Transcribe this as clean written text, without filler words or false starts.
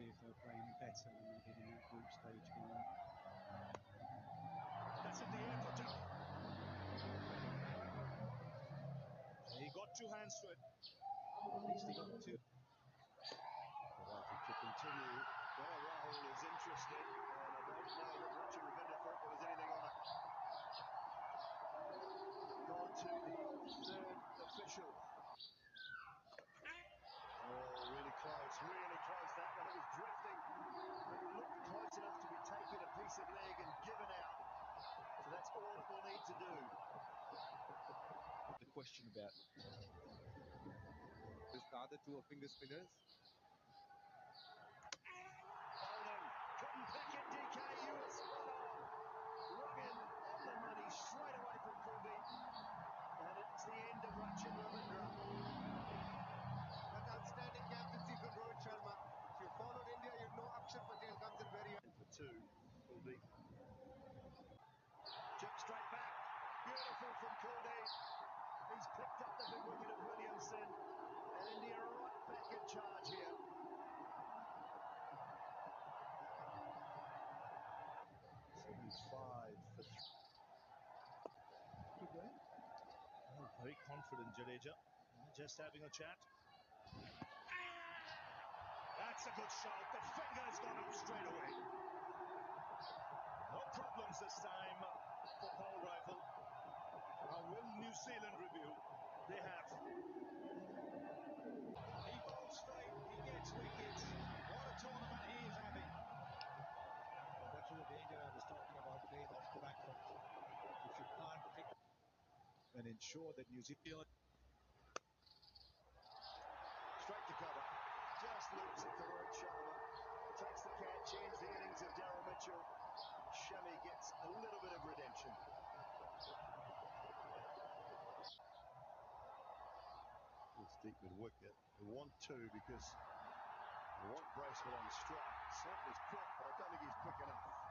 see if they're playing better than they did in that group stage game. That's in the air for Jack. He got two hands to it. At least he got two. Likely to continue. Well, Rahul is interested, and I don't know that Richard Ravindra thought there was anything on it. Gone to the third official. Oh, really close that one. It was drifting, but it looked close enough to be taken a piece of leg and given out. So that's all it will need to do. The question about are the two finger spinners? Bowling, couldn't pick it, DK, you were spot on. Rugged on the money, straight away from Kuldeep. And it's the end of Rachin Ravindra. That's outstanding captaincy from Rohit Sharma. If you followed India, you know Akshar Patel comes in very early. For two, Kuldeep. Chip straight back. Beautiful from Kuldeep. He's picked up the big wicket of Williamson. And India right back in charge here. He's 5 for 3. Oh, very confident Jadeja. Just having a chat. That's a good shot. The finger's gone up straight away. No problems this time for Paul Rifle. Now will New Zealand review? They have. He bowls straight, he gets wickets. What a tournament he is having. That's the danger I was talking about, playing off the back foot. If you can't pick And ensure that New Zealand. Straight to cover. Just loops it for Rohit Sharma. Takes the catch, ends the innings of Daryl Mitchell. Shami gets a little bit of redemption. It's deep mid wicket. They want two because they want Bracewell on strike. Slap was quick, but I don't think he's quick enough.